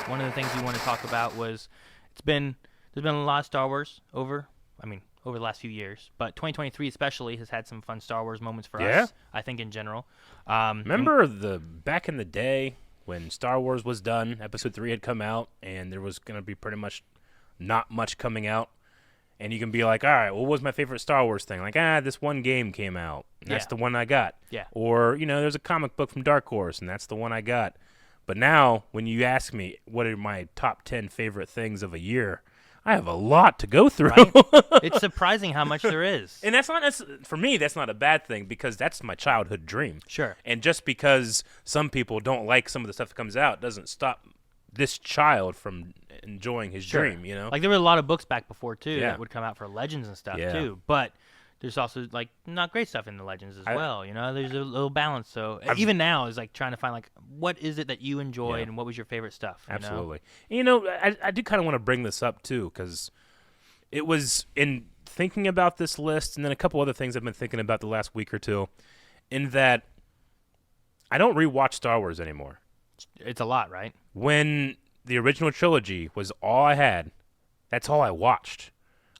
one of the things we want to talk about was there's been a lot of Star Wars over the last few years, but 2023 especially has had some fun Star Wars moments for us, I think, in general. Remember back in the day when Star Wars was done, Episode 3 had come out, and there was going to be pretty much not much coming out, and you can be like, all right, what was my favorite Star Wars thing? Like, this one game came out, and that's the one I got. Yeah. Or, there's a comic book from Dark Horse, and that's the one I got. But now, when you ask me what are my top 10 favorite things of a year, I have a lot to go through. Right? It's surprising how much there is. And for me, that's not a bad thing because that's my childhood dream. Sure. And just because some people don't like some of the stuff that comes out doesn't stop this child from enjoying his dream, Like, there were a lot of books back before, too, Yeah. that would come out for Legends and stuff, Yeah. too. But there's also, like, not great stuff in the Legends as well, There's a little balance. So even now is, like, trying to find, like, what is it that you enjoyed and what was your favorite stuff? Absolutely. I do kind of want to bring this up, too, because it was in thinking about this list and then a couple other things I've been thinking about the last week or two, in that I don't rewatch Star Wars anymore. It's a lot, right? When the original trilogy was all I had, that's all I watched.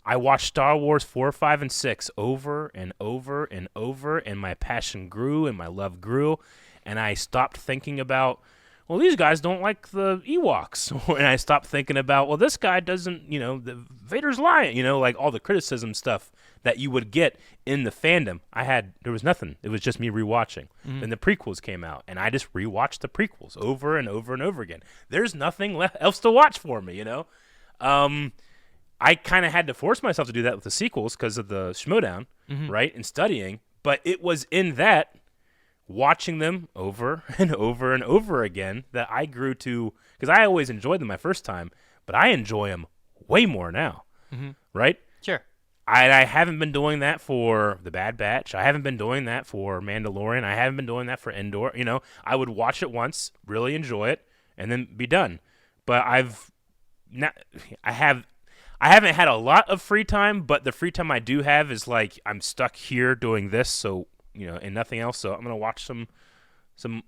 I watched Star Wars 4, 5, and 6 over and over and over, and my passion grew and my love grew, and I stopped thinking about, well, these guys don't like the Ewoks, and I stopped thinking about, well, this guy doesn't, the Vader's lying, like all the criticism stuff that you would get in the fandom. There was nothing. It was just me rewatching. Mm-hmm. Then the prequels came out, and I just rewatched the prequels over and over and over again. There's nothing else to watch for me, I kind of had to force myself to do that with the sequels because of the schmodown, right, and studying. But it was in that, watching them over and over and over again, that I grew to, because I always enjoyed them my first time, but I enjoy them way more now, right? Sure. I haven't been doing that for The Bad Batch. I haven't been doing that for Mandalorian. I haven't been doing that for Endor. I would watch it once, really enjoy it, and then be done. But I haven't had a lot of free time, but the free time I do have is like I'm stuck here doing this, so and nothing else. So I'm gonna watch some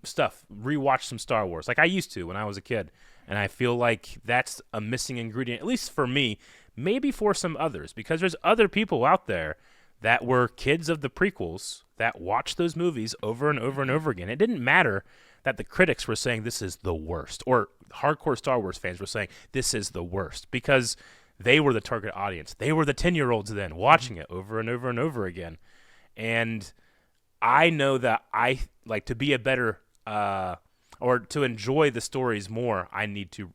stuff, rewatch some Star Wars, like I used to when I was a kid, and I feel like that's a missing ingredient, at least for me, maybe for some others, because there's other people out there that were kids of the prequels that watched those movies over and over and over again. It didn't matter that the critics were saying this is the worst, or hardcore Star Wars fans were saying this is the worst, because they were the target audience. They were the 10-year-olds then watching it over and over and over again. And I know that I like to be a better or to enjoy the stories more, I need to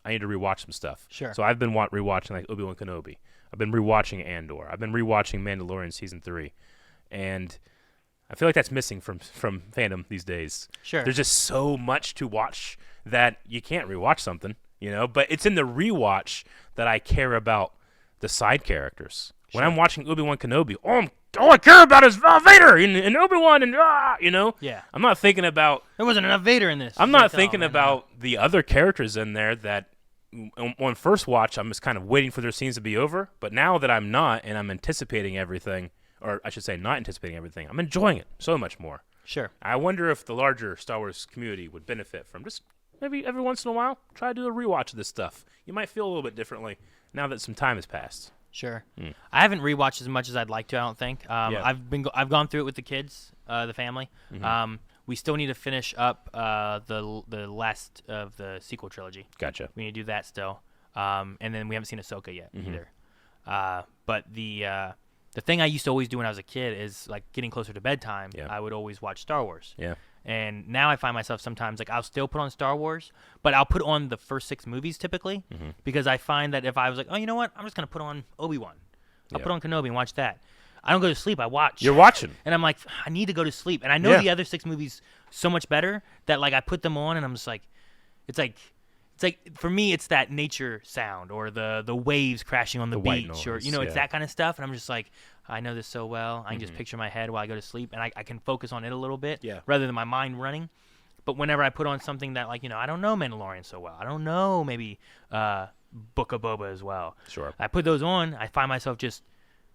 rewatch some stuff. Sure. So I've been rewatching like Obi-Wan Kenobi. I've been rewatching Andor. I've been rewatching Mandalorian Season 3. And I feel like that's missing from fandom these days. Sure. There's just so much to watch that you can't rewatch something, but it's in the rewatch that I care about the side characters. When I'm watching Obi-Wan Kenobi, all I care about is Vader and Obi-Wan and Yeah. I'm not thinking about. There wasn't enough Vader in this. I'm not thinking about the other characters in there that on first watch I'm just kind of waiting for their scenes to be over. But now that I'm not and I'm anticipating everything, or I should say not anticipating everything, I'm enjoying it so much more. Sure. I wonder if the larger Star Wars community would benefit from just maybe every once in a while try to do a rewatch of this stuff. You might feel a little bit differently now that some time has passed. Sure. I haven't rewatched as much as I'd like to, I don't think. I've gone through it with the kids, the family. We still need to finish up the last of the sequel trilogy. Gotcha. We need to do that still. And then we haven't seen Ahsoka yet either. But the thing I used to always do when I was a kid is, like, getting closer to bedtime, I would always watch Star Wars. Yeah. And now I find myself sometimes, like, I'll still put on Star Wars, but I'll put on the first 6 movies typically, because I find that if I was like, oh, you know what, I'm just going to put on Obi-Wan. I'll put on Kenobi and watch that. I don't go to sleep, I watch. You're watching. And I'm like, I need to go to sleep. And I know the other 6 movies so much better that, like, I put them on and I'm just like, it's like, for me, it's that nature sound or the waves crashing on the beach noise, or, it's that kind of stuff. And I'm just like, I know this so well. I can just picture my head while I go to sleep, and I can focus on it a little bit rather than my mind running. But whenever I put on something that, like, I don't know Mandalorian so well. I don't know maybe Book of Boba as well. Sure. I put those on. I find myself just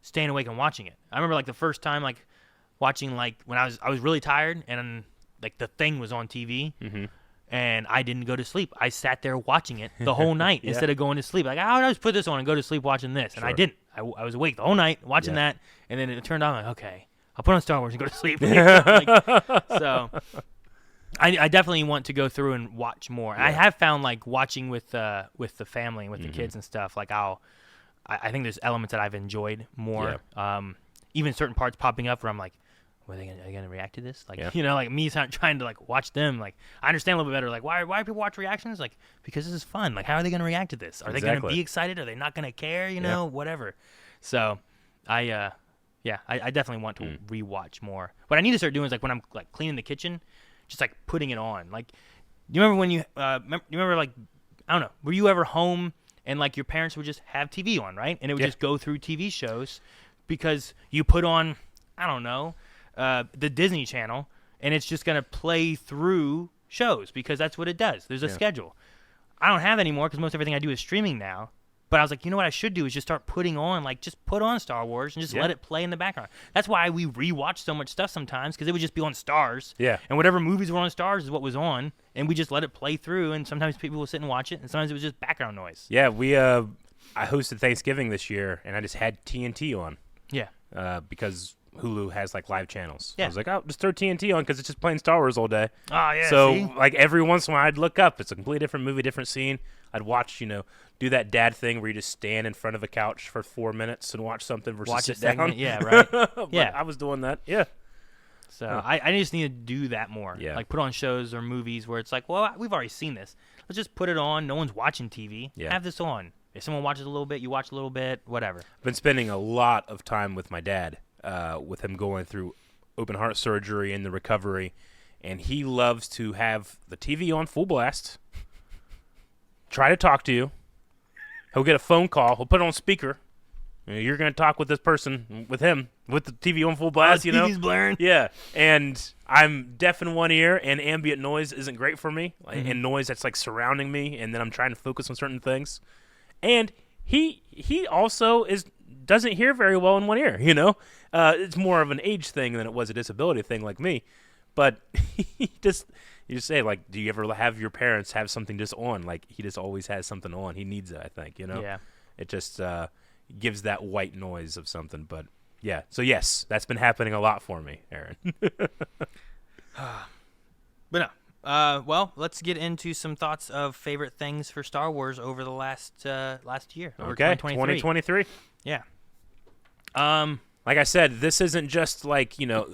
staying awake and watching it. I remember, like, the first time, like, watching, like, when I was really tired and, like, The Thing was on TV. And and I didn't go to sleep. I sat there watching it the whole night instead of going to sleep. Like, I'll just put this on and go to sleep watching this. And I didn't. I was awake the whole night watching that, and then it turned on. I'm like, okay, I'll put on Star Wars and go to sleep. So I definitely want to go through and watch more. I have found, like, watching with the family and with the kids and stuff, like, I think there's elements that I've enjoyed more. Yeah. Even certain parts popping up where I'm like, are they gonna react to this? Like, like me trying to, like, watch them. Like, I understand a little bit better. Like, why do people watch reactions? Like, because this is fun. Like, how are they gonna react to this? Are they gonna be excited? Are they not gonna care? Whatever. So, I definitely want to rewatch more. What I need to start doing is, like, when I'm, like, cleaning the kitchen, just, like, putting it on. Like, you remember when you remember, like, I don't know, were you ever home and, like, your parents would just have TV on, right? And it would just go through TV shows because you put on, I don't know, the Disney Channel, and it's just going to play through shows because that's what it does. There's a schedule. I don't have that anymore because most everything I do is streaming now. But I was like, you know what I should do is just start putting on, like, just put on Star Wars and just let it play in the background. That's why we rewatch so much stuff sometimes, because it would just be on Stars. Yeah. And whatever movies were on Stars is what was on, and we just let it play through, and sometimes people would sit and watch it, and sometimes it was just background noise. Yeah, I hosted Thanksgiving this year, and I just had TNT on. Yeah. Because Hulu has, like, live channels. Yeah. I was like, oh, just throw TNT on because it's just playing Star Wars all day. Oh, yeah. So, like, every once in a while I'd look up. It's a completely different movie, different scene. I'd watch, do that dad thing where you just stand in front of a couch for 4 minutes and watch something versus sit down. Yeah, right. Yeah. I was doing that. Yeah. So I just need to do that more. Yeah. Like, put on shows or movies where it's like, well, we've already seen this. Let's just put it on. No one's watching TV. Yeah. Have this on. If someone watches a little bit, you watch a little bit, whatever. I've been spending a lot of time with my dad, with him going through open heart surgery and the recovery, and he loves to have the TV on full blast, try to talk to you. He'll get a phone call. He'll put it on speaker. You're going to talk with this person, with him, with the TV on full blast, TV's blaring. Yeah, and I'm deaf in one ear, and ambient noise isn't great for me, and noise that's, like, surrounding me, and then I'm trying to focus on certain things. And he also doesn't hear very well in one ear, It's more of an age thing than it was a disability thing like me. But you just say, like, do you ever have your parents have something just on? Like, he just always has something on. He needs it, I think, Yeah. It just gives that white noise of something. But, yeah. So, yes, that's been happening a lot for me, Aaron. But no. Well, let's get into some thoughts of favorite things for Star Wars over the last year. Okay, 2023. Yeah. Like I said, this isn't just like,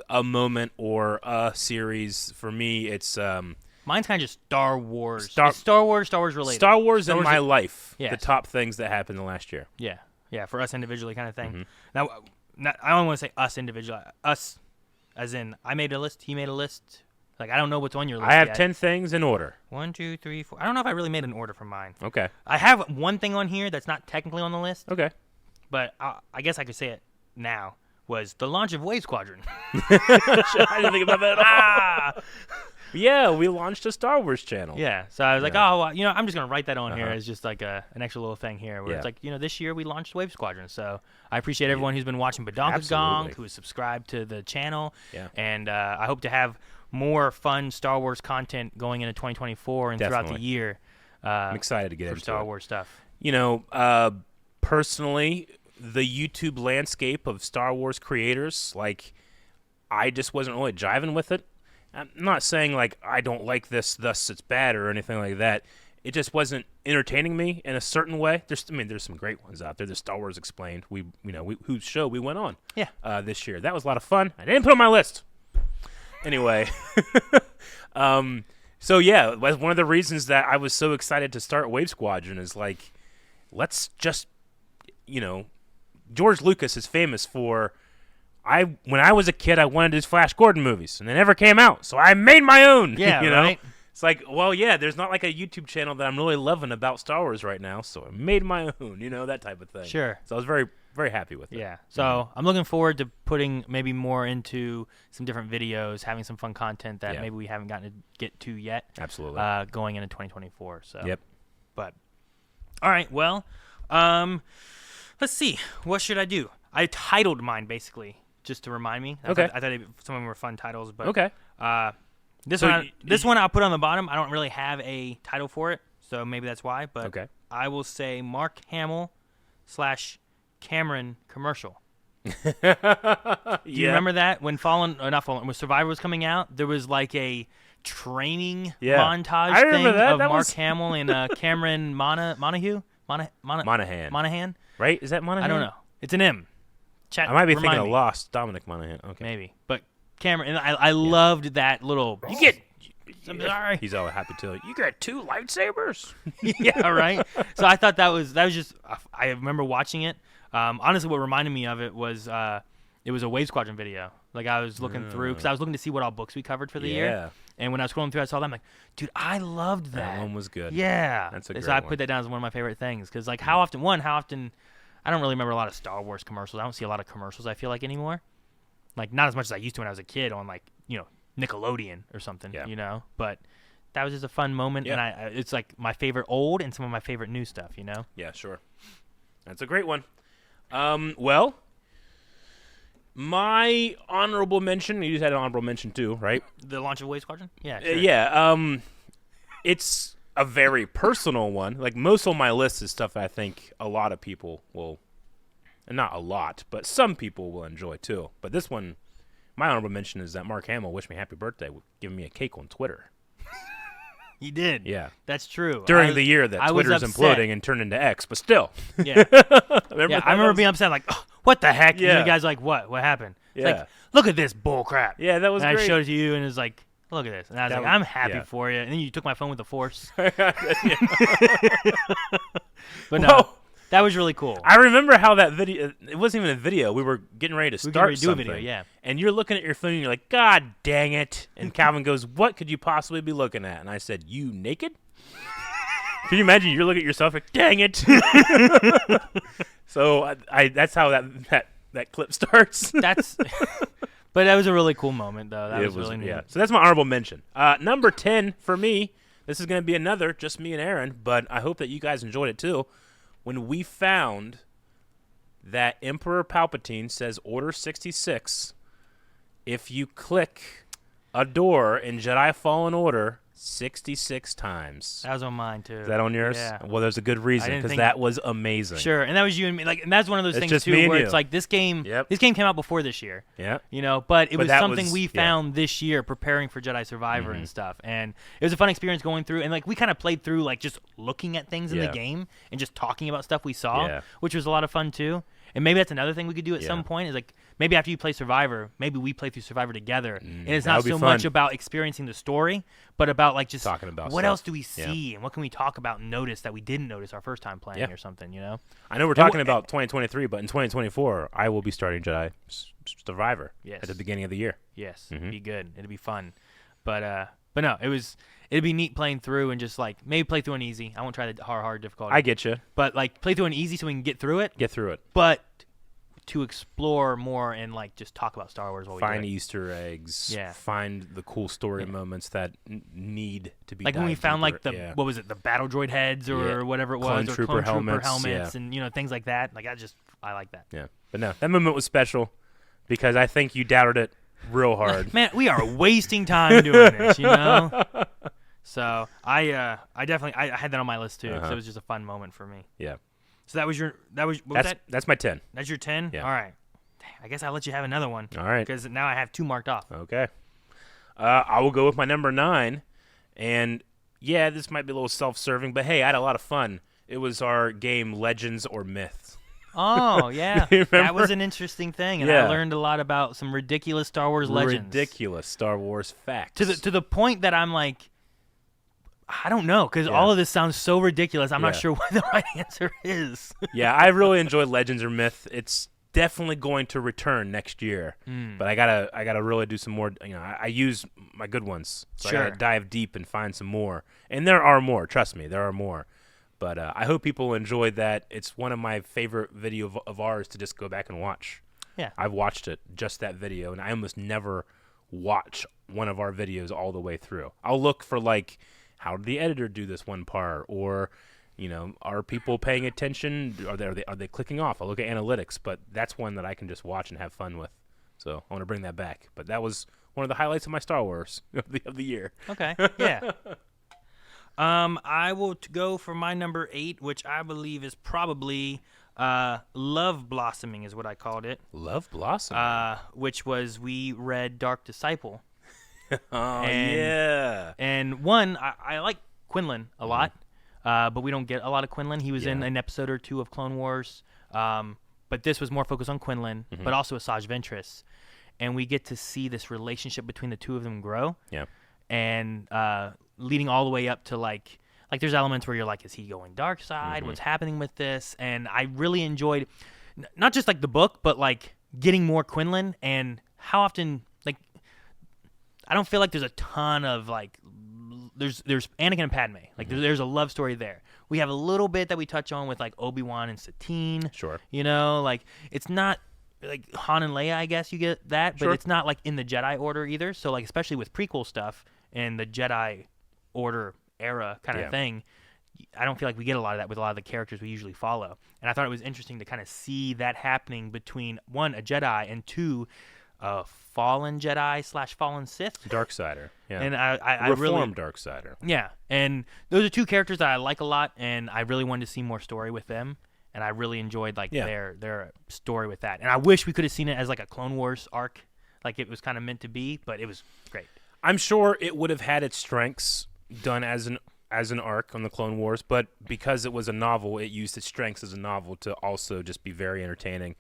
a moment or a series. For me, it's mine's kind of just Star Wars. Star Wars related. Star Wars in my life. Yeah. The top things that happened in the last year. Yeah. Yeah, for us individually kind of thing. Now, I don't want to say us individually. Us as in I made a list, he made a list. Like, I don't know what's on your list I have yet. 10 things in order. 1, 2, 3, 4. I don't know if I really made an order for mine. Okay. I have one thing on here that's not technically on the list. Okay. But I guess I could say it now. Was the launch of Wave Squadron. I didn't think about that at all. Yeah, we launched a Star Wars channel. Yeah, so I was like, I'm just going to write that on here as just like an extra little thing here where it's like, this year we launched Wave Squadron. So I appreciate everyone who's been watching Badonka Gong, who has subscribed to the channel. Yeah. And I hope to have more fun Star Wars content going into 2024 and throughout the year. I'm excited to get into Star Wars stuff. Personally, the YouTube landscape of Star Wars creators, like, I just wasn't really jiving with it. I'm not saying, like, I don't like this, thus it's bad or anything like that. It just wasn't entertaining me in a certain way. There's some great ones out there. There's Star Wars Explained. Whose show we went on this year. That was a lot of fun. I didn't put it on my list. Anyway, so yeah, one of the reasons that I was so excited to start Wave Squadron is, like, let's just, George Lucas is famous for, when I was a kid, I wanted his Flash Gordon movies, and they never came out, so I made my own. Yeah, right. It's like, well, yeah, there's not like a YouTube channel that I'm really loving about Star Wars right now, so I made my own, that type of thing. Sure. So I was very, very happy with it. Yeah. So I'm looking forward to putting maybe more into some different videos, having some fun content that maybe we haven't gotten to get to yet. Absolutely. Going into 2024. So. Yep. But, all right, well, let's see. What should I do? I titled mine, basically, just to remind me. Okay. I thought some of them were fun titles. But, okay. This one I'll put on the bottom. I don't really have a title for it, so maybe that's why. But okay. I will say Mark Hamill / Cameron commercial. Do you remember that when when Survivor was coming out? There was like a training montage thing of Mark Hamill and Cameron Monahan. Right? Is that Monahan? I don't know. It's an M. I might be thinking of Lost. Dominic Monahan. Okay. Maybe. But Cameron, and I loved that little. I'm sorry. He's all happy to. You got 2 lightsabers. Yeah, right. So I thought that was just. I remember watching it. Honestly, what reminded me of it was a Wave Squadron video. Like I was looking through because I was looking to see what all books we covered for the year. And when I was scrolling through, I saw that. I'm like, dude, I loved that. That one was good. Yeah, that's a great So I put that down as one of my favorite things because like how often I don't really remember a lot of Star Wars commercials. I don't see a lot of commercials. I feel like anymore. Like not as much as I used to when I was a kid on like Nickelodeon or something. Yeah. But that was just a fun moment, and it's like my favorite old and some of my favorite new stuff. Yeah, sure. That's a great one. Well, my honorable mention. You just had an honorable mention too, right? The launch of Wave Squadron. Yeah. Sure. Yeah. It's a very personal one. Like most of my list is stuff I think a lot of people will, and not a lot, but some people will enjoy too. But this one, my honorable mention is that Mark Hamill wished me happy birthday with giving me a cake on Twitter. He did. Yeah. That's true. During the year that Twitter's imploding and turned into X, but still. Yeah. I remember being upset, like, oh, what the heck? Yeah. And you guys like, what? What happened? Yeah. It's like, look at this bull crap. Yeah, that was great. great. I showed it to you, and it was like, look at this. And I was I'm happy for you. And then you took my phone with the Force. But no, that was really cool. I remember how that video, it wasn't even a video. We were getting ready to start do something. a video, yeah. And you're looking at your phone, and you're like, God dang it. And Calvin goes, what could you possibly be looking at? And I said, you naked? Can you imagine? You're looking at yourself like, dang it. So that's how that clip starts. But that was a really cool moment, though. That was really neat. Yeah. So that's my honorable mention. Number 10 for me, this is going to be another, just me and Aaron, but I hope that you guys enjoyed it too. When we found that Emperor Palpatine says Order 66, if you click a door in Jedi Fallen Order 66 times. That was on mine, too. Is that on yours? Yeah. Well, there's a good reason, because that was amazing. Sure, and that was you and me. Like, and that's one of those things, too, where it's like this game came out before this year. Yeah. But it was something we found this year preparing for Jedi Survivor and stuff. And it was a fun experience going through. And, like, we kind of played through, like, just looking at things in the game and just talking about stuff we saw, which was a lot of fun, too. And maybe that's another thing we could do at some point is like maybe after you play Survivor, maybe we play through Survivor together. And it's not so much about experiencing the story, but about like just talking about what else do we see and what can we talk about and notice that we didn't notice our first time playing or something, I know we're talking about 2023, but in 2024, I will be starting Jedi Survivor at the beginning of the year. Yes, it'd be good. It'd be fun. But no, it'd be neat playing through and just like maybe play through an easy. I won't try the hard difficulty. I get you. But like play through an easy so we can get through it. But to explore more and like just talk about Star Wars while we find Easter eggs. Yeah. Find the cool story moments that need to be like when we found deeper. like the what was it, the battle droid heads or whatever it was, Clone or Trooper Clone Trooper helmets and things like that. Like I like that. Yeah. But no, that moment was special because I think you doubted it real hard. Man, we are wasting time doing this, So I definitely I had that on my list too. So it was just a fun moment for me. Yeah. So what was that? That's my 10. That's your 10? Yeah. All right. I guess I'll let you have another one. All right. Because now I have 2 marked off. Okay. I will go with my number 9. And yeah, this might be a little self-serving, but hey, I had a lot of fun. It was our game Legends or Myths. Oh, yeah. That was an interesting thing. And I learned a lot about some ridiculous Star Wars legends. Ridiculous Star Wars facts. To the point that I'm like, I don't know, because all of this sounds so ridiculous. I'm not sure what the right answer is. Yeah, I really enjoyed Legends or Myth. It's definitely going to return next year, but I gotta really do some more. I use my good ones, so I gotta dive deep and find some more. And there are more. Trust me, there are more. But I hope people enjoyed that. It's one of my favorite video of ours to just go back and watch. Yeah, I've watched it, just that video, and I almost never watch one of our videos all the way through. I'll look for like, how did the editor do this one part? Or, are people paying attention? Are they clicking off? I'll look at analytics, but that's one that I can just watch and have fun with. So I want to bring that back. But that was one of the highlights of my Star Wars of the year. Okay, yeah. I will go for my number 8, which I believe is probably Love Blossoming is what I called it. Love Blossoming? Which was, we read Dark Disciple. Yeah. And one, I like Quinlan a lot, but we don't get a lot of Quinlan. He was in an episode or 2 of Clone Wars, but this was more focused on Quinlan, but also Asajj Ventress. And we get to see this relationship between the two of them grow. Yeah. And leading all the way up to like there's elements where you're like, is he going dark side? What's happening with this? And I really enjoyed not just like the book, but like getting more Quinlan and how often, like, I don't feel like there's a ton of like, there's Anakin and Padme. Like there's a love story there. We have a little bit that we touch on with like Obi-Wan and Satine. Sure. You know, like it's not like Han and Leia, I guess you get that, but it's not like in the Jedi Order either. So like, especially with prequel stuff and the Jedi Order era kind of thing, I don't feel like we get a lot of that with a lot of the characters we usually follow. And I thought it was interesting to kind of see that happening between, 1, a Jedi, and 2, a fallen Jedi / fallen Sith. Darksider. Yeah. And I Reformed really, Darksider. Yeah. And those are 2 characters that I like a lot, and I really wanted to see more story with them. And I really enjoyed like their story with that. And I wish we could have seen it as like a Clone Wars arc, like it was kind of meant to be, but it was great. I'm sure it would have had its strengths done as an arc on the Clone Wars, but because it was a novel, it used its strengths as a novel to also just be very entertaining.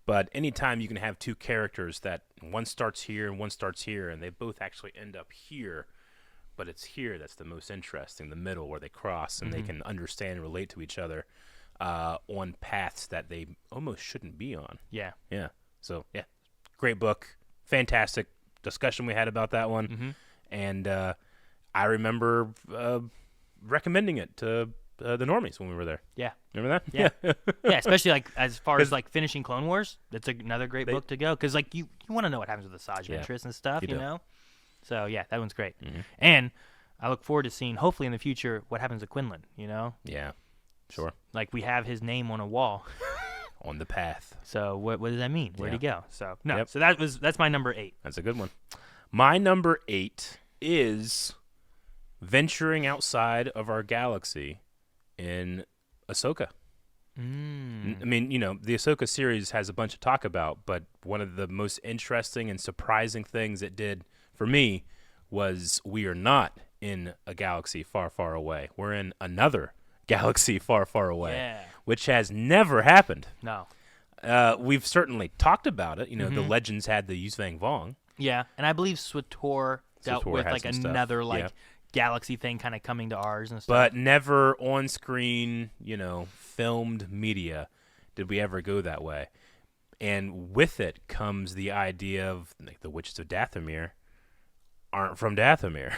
But anytime you can have 2 characters that one starts here and one starts here, and they both actually end up here, but it's here that's the most interesting, the middle where they cross and they can understand and relate to each other on paths that they almost shouldn't be on. Yeah. Yeah. So, yeah, great book. Fantastic discussion we had about that one. And I remember recommending it to the normies when we were there. Yeah. Remember that? Yeah. Yeah, especially like as far as like finishing Clone Wars, that's another great book to go, because like you want to know what happens with Asajj Ventress and stuff, you know? So, yeah, that one's great. And I look forward to seeing, hopefully in the future, what happens to Quinlan, you know? Yeah. Sure. Like we have his name on a wall. On the path. So what does that mean? Where'd he go? So no. So that's my number 8. That's a good one. My number 8 is venturing outside of our galaxy in Ahsoka. I mean, you know, the Ahsoka series has a bunch to talk about, but one of the most interesting and surprising things it did for me was we are not in a galaxy far, far away. We're in another galaxy far, far away, which has never happened. No. We've certainly talked about it. You know, the Legends had the Yuzvang Vong. Yeah, and I believe SWTOR dealt with like another like galaxy thing kind of coming to ours and stuff. But never on screen, you know, filmed media did we ever go that way. And with it comes the idea of like, the witches of Dathomir aren't from Dathomir.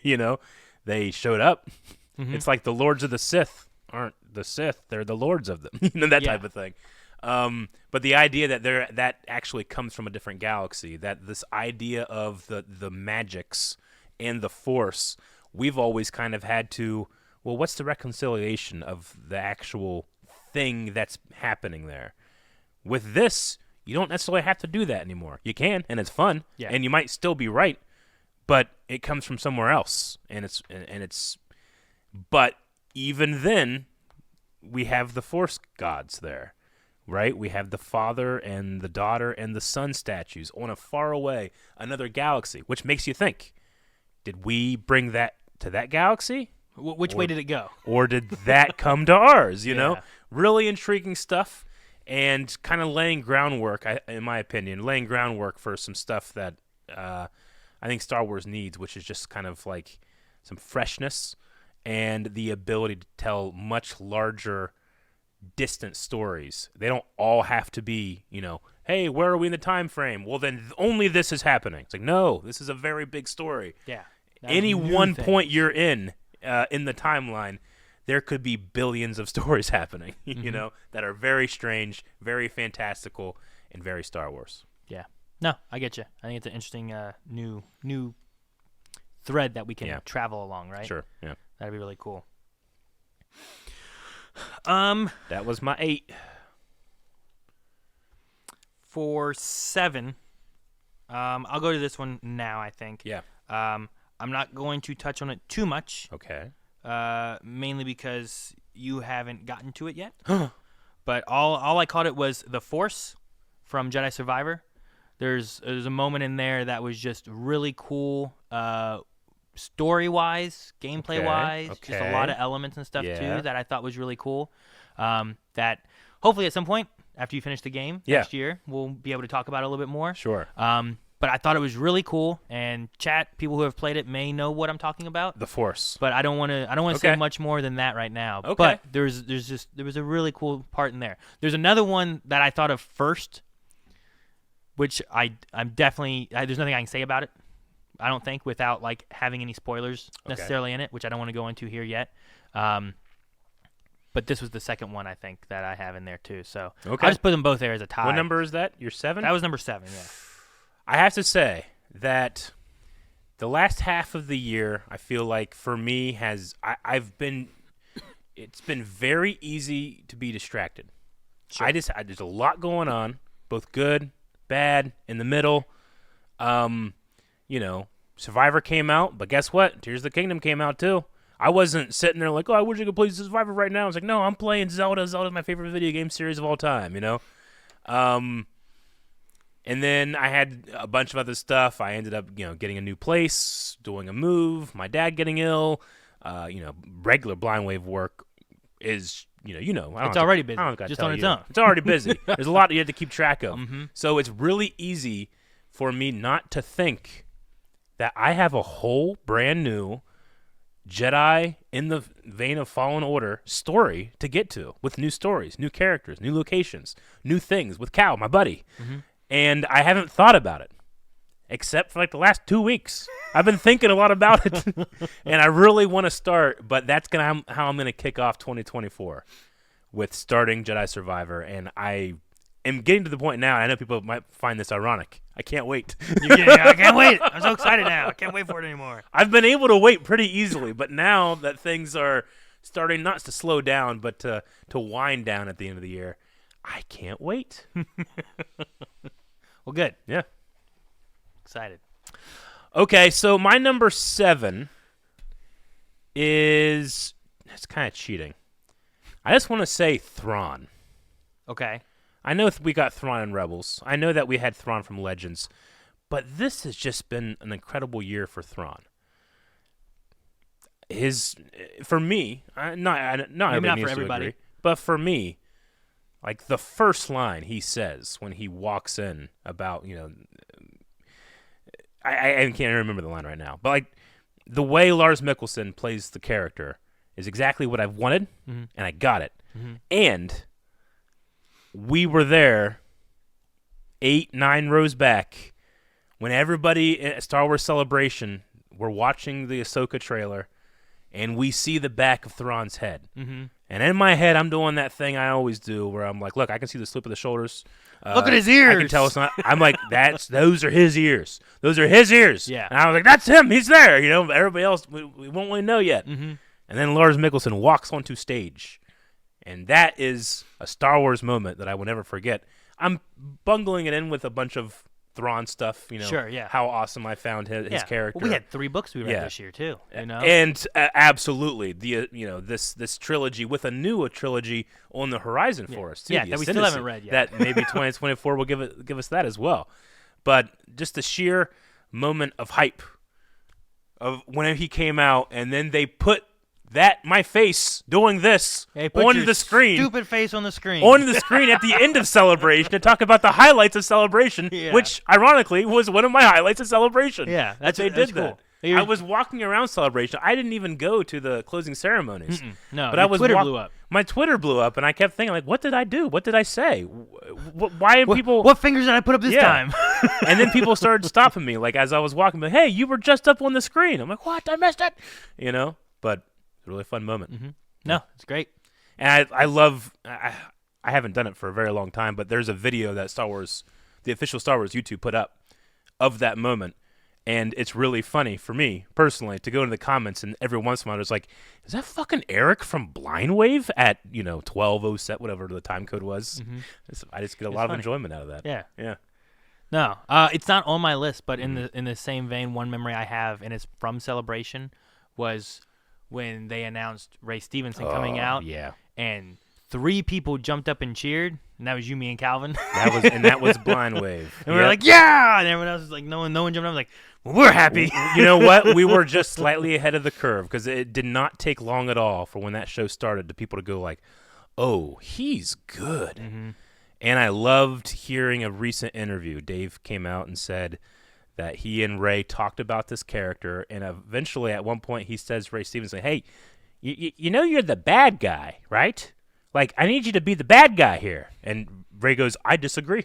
You know, they showed up. It's like the Lords of the Sith aren't the Sith; they're the Lords of them. You know, that type of thing. But the idea that that actually comes from a different galaxy, that this idea of the magics and the Force, we've always kind of had to, well, what's the reconciliation of the actual thing that's happening there? With this, you don't necessarily have to do that anymore. You can, and it's fun, and you might still be right, but it comes from somewhere else, and it's. But even then, we have the Force gods there, right? We have the father and the daughter and the son statues on a far away, another galaxy, which makes you think, did we bring that to that galaxy? Which way did it go? Or did that come to ours, you know? Really intriguing stuff, and kind of laying groundwork, in my opinion, laying groundwork for some stuff that I think Star Wars needs, which is just kind of like some freshness and the ability to tell much larger, distant stories. They don't all have to be, you know, hey, where are we in the time frame? Well, then only this is happening. It's like, no, this is a very big story. Yeah. Any one point you're in the timeline, there could be billions of stories happening, you know, that are very strange, very fantastical, and very Star Wars. Yeah. No, I get you. I think it's an interesting new thread that we can travel along, right? Sure, yeah. That'd be really cool. That was my 8. For 7, I'll go to this one now, I think. Yeah. I'm not going to touch on it too much. Okay. Mainly because you haven't gotten to it yet. But all I called it was The Force from Jedi Survivor. There's a moment in there that was just really cool, story-wise, gameplay-wise, just a lot of elements and stuff too that I thought was really cool. That hopefully at some point after you finish the game next year, we'll be able to talk about it a little bit more. Sure. But I thought it was really cool, and people who have played it may know what I'm talking about. The Force. But I don't want to say much more than that right now. Okay. But there was a really cool part in there. There's another one that I thought of first, which I'm definitely there's nothing I can say about it. I don't think without like having any spoilers necessarily in it, which I don't want to go into here yet. But this was the second one I think that I have in there too. So I just put them both there as a tie. What number is that? Your 7? That was number 7. Yeah. I have to say that the last half of the year, I feel like for me it's been very easy to be distracted. Sure. There's a lot going on, both good, bad, in the middle. Survivor came out, but guess what? Tears of the Kingdom came out too. I wasn't sitting there like, I wish I could play Survivor right now. I was like, no, I'm playing Zelda. Zelda's my favorite video game series of all time, And then I had a bunch of other stuff. I ended up, getting a new place, doing a move, my dad getting ill. Regular blind wave work is, it's already busy. Just on its own. It's already busy. There's a lot you have to keep track of. Mm-hmm. So it's really easy for me not to think that I have a whole brand new Jedi in the vein of Fallen Order story to get to with new stories, new characters, new locations, new things with Cal, my buddy. Mm-hmm. And I haven't thought about it, except for like the last 2 weeks. I've been thinking a lot about it, and I really want to start, but that's how I'm going to kick off 2024 with starting Jedi Survivor, and I am getting to the point now, and I know people might find this ironic. I can't wait. I can't wait. I'm so excited now. I can't wait for it anymore. I've been able to wait pretty easily, but now that things are starting not to slow down, but to wind down at the end of the year, I can't wait. Well, good. Yeah. Excited. Okay, so my number 7 is it's kind of cheating. I just want to say Thrawn. Okay. I know we got Thrawn in Rebels. I know that we had Thrawn from Legends, but this has just been an incredible year for Thrawn. For me, not for everybody, but for me, like the first line he says when he walks in about, I can't remember the line right now, but like the way Lars Mikkelsen plays the character is exactly what I've wanted, and I got it. Mm-hmm. And we were there 8-9 rows back when everybody at Star Wars Celebration were watching the Ahsoka trailer, and we see the back of Thrawn's head. Mm-hmm. And in my head, I'm doing that thing I always do where I'm like, look, I can see the slip of the shoulders. Look at his ears. I can tell it's not. I'm like, those are his ears. Those are his ears. Yeah. And I was like, that's him. He's there. Everybody else, we won't really know yet. Mm-hmm. And then Lars Mikkelsen walks onto stage. And that is a Star Wars moment that I will never forget. I'm bungling it in with a bunch of Thrawn stuff, Sure, yeah. How awesome I found his character. Well, we had 3 books we read this year too, And absolutely, this trilogy with a new trilogy on the horizon for us too. Yeah, that we still haven't read yet. That maybe 2024 will give us that as well. But just the sheer moment of hype of when he came out, and then they put my face doing this onto the screen. Stupid face on the screen. Onto the screen at the end of Celebration to talk about the highlights of Celebration, which ironically was one of my highlights of Celebration. Yeah, that's cool. I was walking around Celebration. I didn't even go to the closing ceremonies. No, but Twitter blew up. My Twitter blew up, and I kept thinking, like, what did I do? What did I say? Why are people? What fingers did I put up this time? And then people started stopping me, like as I was walking, like, hey, you were just up on the screen. I'm like, what? I missed it. But a really fun moment. Mm-hmm. No, it's great. And I love. I haven't done it for a very long time, but there's a video that the official Star Wars YouTube put up of that moment, and it's really funny for me personally to go into the comments, and every once in a while it's like, is that fucking Eric from Blind Wave at 12:07, whatever the time code was? Mm-hmm. I just get a lot of enjoyment out of that. Yeah. Yeah. No, it's not on my list, but in the same vein, one memory I have, and it's from Celebration, was when they announced Ray Stevenson coming out. Yeah. And 3 people jumped up and cheered, and that was you, me, and Calvin. That was Blind Wave. And we were like, yeah! And everyone else was like, no one jumped up. I was like, well, we're happy. You know what? We were just slightly ahead of the curve because it did not take long at all for when that show started to people to go like, oh, he's good. Mm-hmm. And I loved hearing a recent interview. Dave came out and said that he and Ray talked about this character, and eventually at one point he says, Ray Stevenson, hey, you know you're the bad guy, right? Like, I need you to be the bad guy here. And Ray goes, I disagree.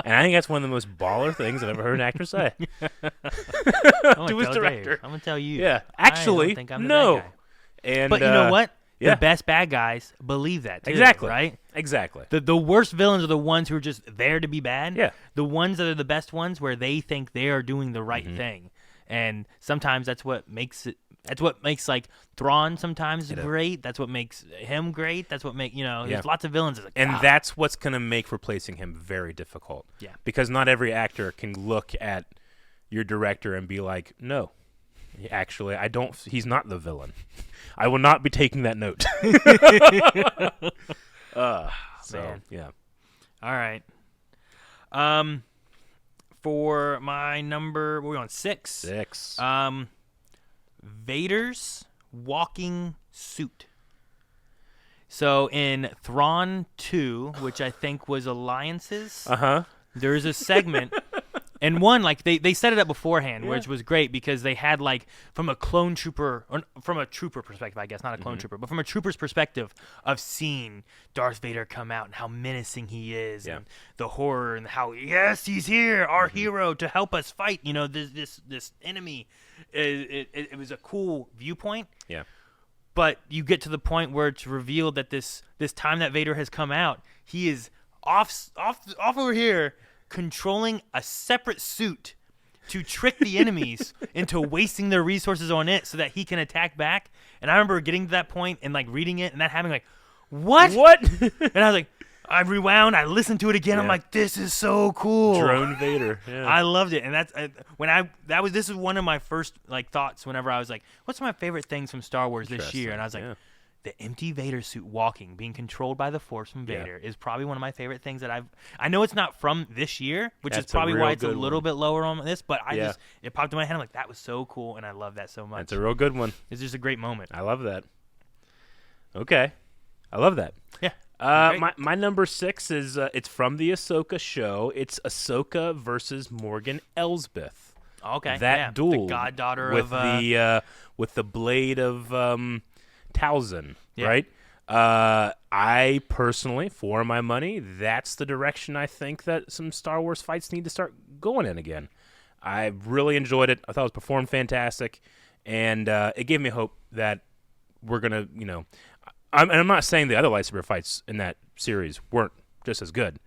And I think that's one of the most baller things I've ever heard an actor say. To his director. Dave. I'm going to tell you. Yeah. Actually, I don't think I'm the no. bad guy. And, but you know what? Yeah. The best bad guys believe that, too. Exactly. Right? Exactly. The worst villains are the ones who are just there to be bad. Yeah. The ones that are the best ones where they think they are doing the right thing. And sometimes that's what makes it. That's what makes like Thrawn sometimes great. That's what makes him great. That's what there's lots of villains. Like, and that's what's going to make replacing him very difficult. Yeah. Because not every actor can look at your director and be like, no, actually, I don't. He's not the villain. I will not be taking that note. Man. Yeah. All right. For my number, what are we on? 6? 6. Vader's walking suit. So in Thrawn 2, which I think was Alliances, there's a segment, and one, like, they set it up beforehand, which was great because they had, like, from a trooper perspective, I guess, not a clone trooper, but from a trooper's perspective of seeing Darth Vader come out and how menacing he is and the horror and how, yes, he's here, our hero, to help us fight, this enemy. It was a cool viewpoint. Yeah. But you get to the point where it's revealed that this time that Vader has come out, he is off over here controlling a separate suit to trick the enemies into wasting their resources on it so that he can attack back. And I remember getting to that point and like reading it and that having like, what? And I was like, I rewound. I listened to it again. I'm like, this is so cool. Drone Vader. Yeah. I loved it, and this is one of my first like thoughts whenever I was like, what's my favorite things from Star Wars this year? And I was like, the empty Vader suit walking, being controlled by the Force from Vader is probably one of my favorite things that I know it's not from this year, which is probably why it's a little bit lower on this, but it popped in my head. I'm like, that was so cool, and I love that so much. It's a real good one. It's just a great moment. I love that. Okay. I love that. Yeah. My number 6 is it's from the Ahsoka show. It's Ahsoka versus Morgan Elsbeth. Okay, that duel, the goddaughter with with the blade of Talzin, right? I personally, for my money, that's the direction I think that some Star Wars fights need to start going in again. I really enjoyed it. I thought it was performed fantastic, and it gave me hope that we're gonna, I'm not saying the other lightsaber fights in that series weren't just as good.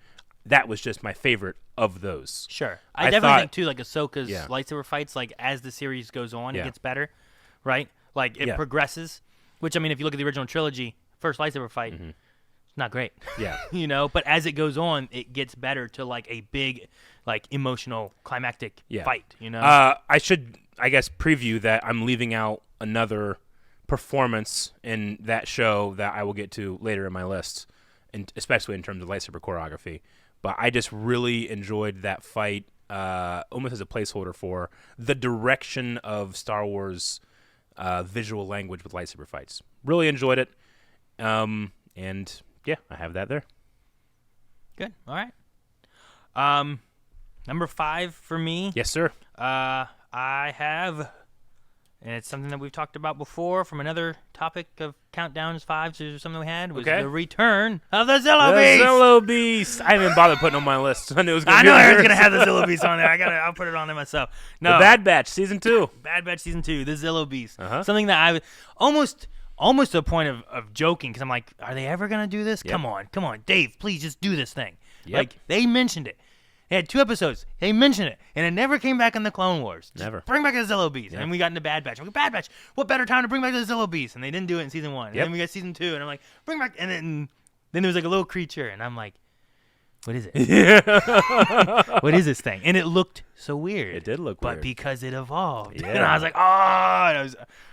That was just my favorite of those. Sure. I definitely think, too, like Ahsoka's lightsaber fights, like as the series goes on, it gets better, right? Like it progresses, which, I mean, if you look at the original trilogy, first lightsaber fight, it's not great. Yeah. But as it goes on, it gets better to like a big, like emotional, climactic fight, I should, I guess, preview that I'm leaving out another performance in that show that I will get to later in my list, and especially in terms of lightsaber choreography. But I just really enjoyed that fight, almost as a placeholder for the direction of Star Wars visual language with lightsaber fights. Really enjoyed it, and yeah, I have that there. Good. All right. Number 5 for me. Yes, sir. I have. And it's something that we've talked about before from another topic of countdowns 5s or something we had, was the return of the Zilla Beast. The Zilla Beast. I didn't even bother putting on my list. I knew it was going to be I was going to have the Zilla Beast on there. I'll put it on there myself. No. The Bad Batch, Season 2. Bad Batch Season 2, the Zilla Beast. Something that I almost to a point of joking, because I'm like, are they ever going to do this? Yep. Come on, Dave, please just do this thing. Yep. Like, they mentioned it. They had 2 episodes. They mentioned it, and it never came back in the Clone Wars. Never. Bring back the Zilla Beast. And then we got into Bad Batch. I'm like, Bad Batch, what better time to bring back the Zilla Beast? And they didn't do it in Season 1. And then we got Season 2, and I'm like, bring back. And then there was like a little creature, and I'm like, what is it? What is this thing? And it looked so weird. It did look weird. But because it evolved. Yeah. And I was like, I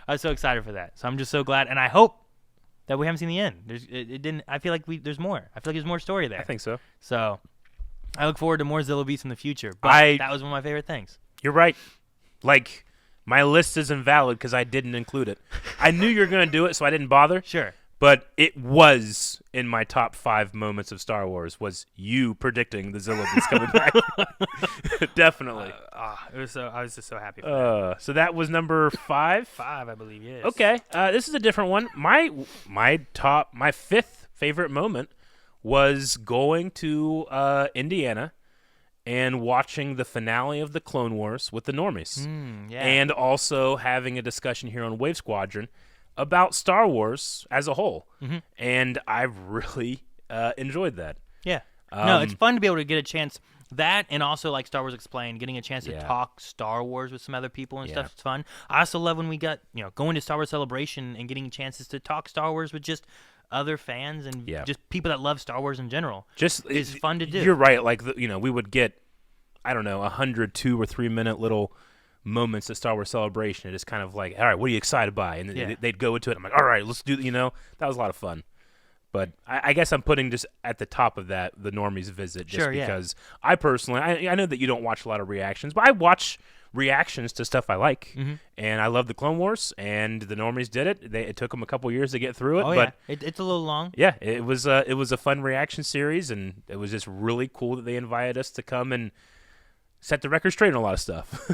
was so excited for that. So I'm just so glad. And I hope that we haven't seen the end. I feel like there's more. I feel like there's more story there. I think so. So I look forward to more Zilla beats in the future. But that was one of my favorite things. You're right. Like, my list is invalid because I didn't include it. I knew you were going to do it, so I didn't bother. Sure. But it was in my top 5 moments of Star Wars, was you predicting the Zilla beats coming back. Definitely. I was just so happy for that. So that was number 5? 5, I believe, yes. Okay. This is a different one. My 5th favorite moment was going to Indiana and watching the finale of the Clone Wars with the normies. Yeah. And also having a discussion here on Wave Squadron about Star Wars as a whole. Mm-hmm. And I've really enjoyed that. Yeah. No, it's fun to be able to get a chance. That and also, like Star Wars Explained, getting a chance to talk Star Wars with some other people and stuff. It's fun. I also love when we got, going to Star Wars Celebration and getting chances to talk Star Wars with just other fans and just people that love Star Wars in general. It's fun to do. You're right. Like, we would get, I don't know, 100 2 or 3 minute little moments at Star Wars Celebration. It's kind of like, all right, what are you excited by? And they'd go into it. I'm like, all right, let's do, that was a lot of fun. But I guess I'm putting just at the top of that the normies visit just because I personally, I know that you don't watch a lot of reactions, but I watch reactions to stuff I like. Mm-hmm. And I love the Clone Wars, and the normies did it. It took them a couple years to get through it. But it's a little long. Yeah, it was a fun reaction series, and it was just really cool that they invited us to come and set the record straight on a lot of stuff.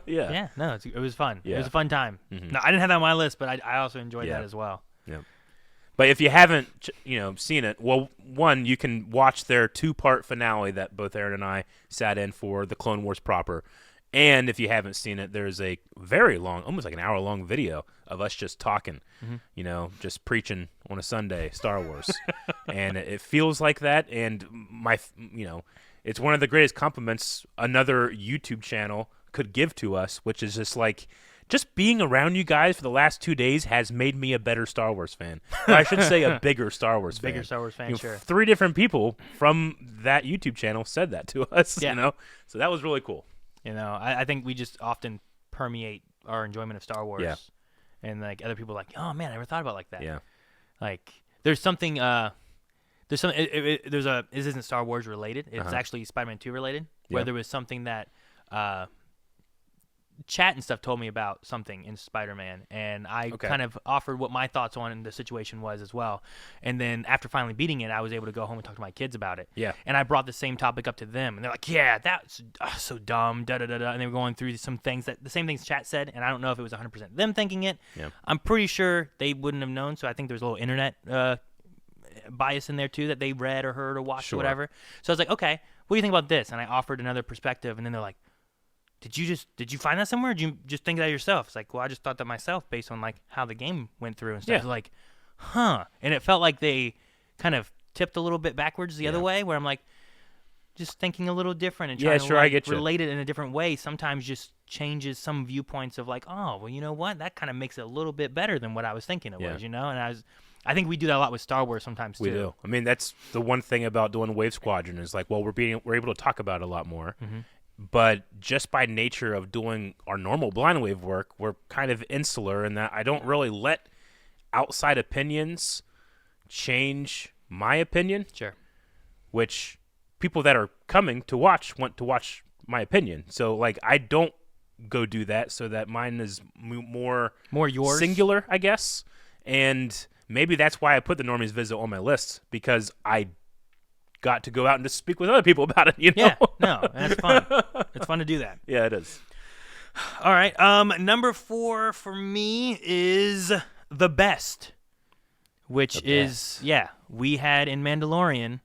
Yeah. No, it was fun. Yeah. It was a fun time. Mm-hmm. No, I didn't have that on my list, but I also enjoyed that as well. Yeah. But if you haven't, seen it, well, one, you can watch their 2-part finale that both Aaron and I sat in for, the Clone Wars proper. And if you haven't seen it, there's a very long, almost like an hour-long video of us just talking, just preaching on a Sunday, Star Wars. And it feels like that. And it's one of the greatest compliments another YouTube channel could give to us, which is just being around you guys for the last 2 days has made me a better Star Wars fan. Or I should say a bigger Star Wars fan. Bigger Star Wars fan, sure. 3 different people from that YouTube channel said that to us, So that was really cool. I think we just often permeate our enjoyment of Star Wars. Yeah. And, other people are like, oh, man, I never thought about it like that. Yeah. There's something, this isn't Star Wars related. It's actually Spider-Man 2 related, where there was something that chat and stuff told me about something in Spider-Man, and I kind of offered what my thoughts on the situation was as well. And then after finally beating it, I was able to go home and talk to my kids about it. Yeah. And I brought the same topic up to them, and they're like, yeah, that's so dumb, da-da-da-da. And they were going through some things, the same things chat said, and I don't know if it was 100% them thinking it. Yeah. I'm pretty sure they wouldn't have known, so I think there's a little internet bias in there too that they read or heard or watched or whatever. So I was like, okay, what do you think about this? And I offered another perspective, and then they're like, Did you find that somewhere? Or did you just think that yourself? It's like, well, I just thought that myself based on how the game went through and stuff. Like, huh? And it felt like they kind of tipped a little bit backwards the other way, where I'm like, just thinking a little different and trying to I get you. relate it in a different way. Sometimes just changes some viewpoints of oh, well, you know what? That kind of makes it a little bit better than what I was thinking it was, And I think we do that a lot with Star Wars sometimes too. We do. I mean, that's the one thing about doing Wave Squadron is we're able to talk about it a lot more. Mm-hmm. But just by nature of doing our normal blind wave work, we're kind of insular in that I don't really let outside opinions change my opinion. Sure. Which people that are coming to watch want to watch my opinion. So, I don't go do that so that mine is more yours, singular, I guess. And maybe that's why I put the normies visit on my list, because I got to go out and just speak with other people about it, Yeah, no, and it's fun. It's fun to do that. Yeah, it is. All right, number 4 for me is The Best, which is, we had in Mandalorian,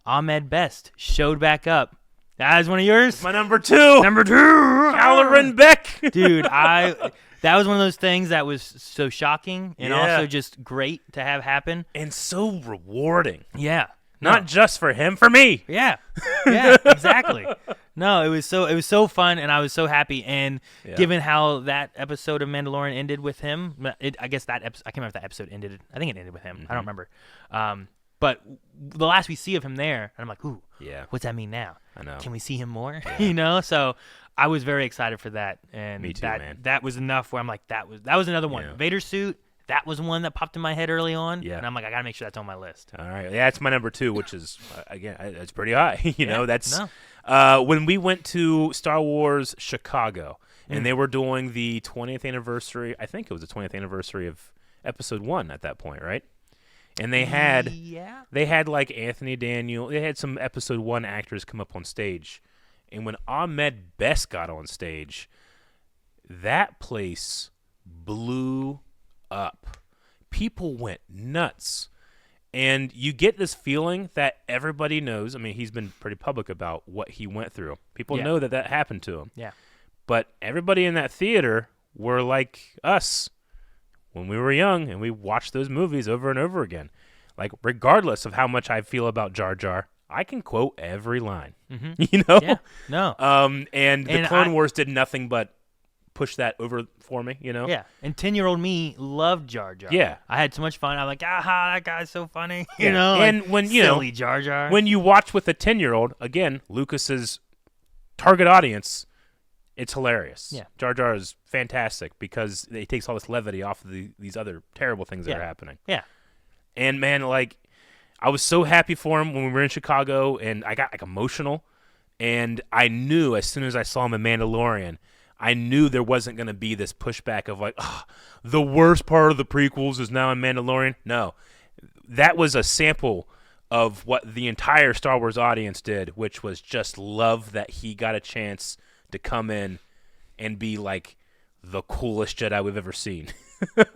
Ahmed Best showed back up. That is one of yours? My number 2. Number 2. Halloran Beck. Dude, that was one of those things that was so shocking and also just great to have happen. And so rewarding. Yeah. Not just for him, for me. Yeah, exactly. No, it was so fun, and I was so happy. And given how that episode of Mandalorian ended with him, I guess that episode, I can't remember if that episode ended. I think it ended with him. I don't remember. But the last we see of him there, and I'm like, ooh, Yeah. what's that mean now? I know. Can we see him more? Yeah. So I was very excited for that, and Me too, man. that was enough. Where I'm like, that was another one. Yeah. Vader suit. That was one that popped in my head early on, Yeah. and I'm like, I gotta make sure that's on my list. All right. Yeah, it's my number 2, which is again, it's pretty high. You know, that's No. when we went to Star Wars Chicago, and they were doing the 20th anniversary. I think it was the 20th anniversary of Episode 1 at that point, right? And they had like Anthony Daniel. They had some Episode 1 actors come up on stage, and when Ahmed Best got on stage, that place blew up. People went nuts. And you get this feeling that everybody knows. I mean, he's been pretty public about what he went through. People know that happened to him. Yeah. But everybody in that theater were like us when we were young, and we watched those movies over and over again. Like, regardless of how much I feel about Jar Jar, I can quote every line. Mm-hmm. You know? Yeah. No. And the Clone Wars did nothing but push that over for me, you know? Yeah. And 10-year-old me loved Jar Jar. Yeah. I had so much fun. I'm like, aha, that guy's so funny. Yeah. You know? And when, you silly know, Jar Jar. when you watch with a 10-year-old, again, Lucas's target audience, it's hilarious. Yeah. Jar Jar is fantastic because he takes all this levity off of these other terrible things that are happening. Yeah. And, man, like, I was so happy for him when we were in Chicago, and I got, like, emotional. And I knew as soon as I saw him in Mandalorian, I knew there wasn't going to be this pushback of, like, oh, the worst part of the prequels is now in Mandalorian. No. That was a sample of what the entire Star Wars audience did, which was just love that he got a chance to come in and be like the coolest Jedi we've ever seen.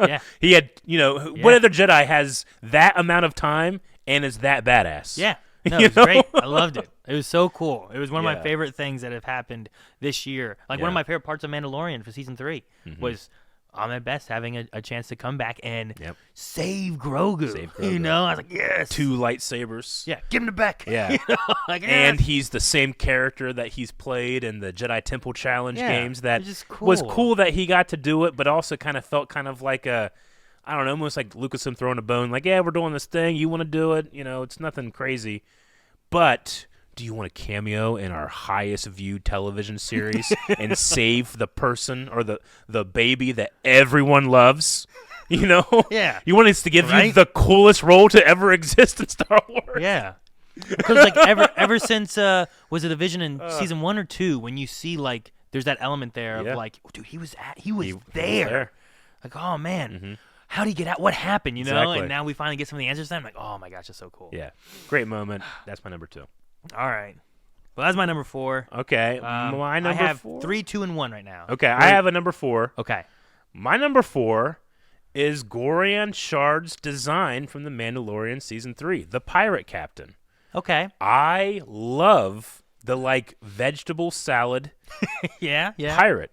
Yeah. He had, you know, what other Jedi has that amount of time and is that badass? Yeah. No, it was great. I loved it. It was so cool. It was one of my favorite things that have happened this year. Like one of my favorite parts of Mandalorian for season 3 was Ahmed Best having a chance to come back and save Grogu. You know, I was like, yes. 2 lightsabers. Yeah, give him the back. Yeah. You know? Like, and he's the same character that he's played in the Jedi Temple Challenge games. That was cool that he got to do it, but also kind of felt kind of like a, I don't know, almost like Lucasfilm throwing a bone. Like, yeah, we're doing this thing. You want to do it. You know, it's nothing crazy. But do you want a cameo in our highest viewed television series and save the person or the baby that everyone loves? You know? Yeah. You want us to give you the coolest role to ever exist in Star Wars? Yeah. Because, like, ever since, was it a Vision in season 1 or 2, when you see, like, there's that element there of, like, dude, he was there. Like, oh, man. Mm-hmm. How'd he get out? What happened, you know? Exactly. And now we finally get some of the answers to that. I'm like, oh, my gosh, that's so cool. Yeah. Great moment. That's my number 2. All right. Well, that's my number 4. Okay. My number 4? I have 3, 2, and 1 right now. Okay. I have a number 4. Okay. My number 4 is Gorian Shard's design from The Mandalorian Season 3, the pirate captain. Okay. I love the, like, vegetable salad pirate.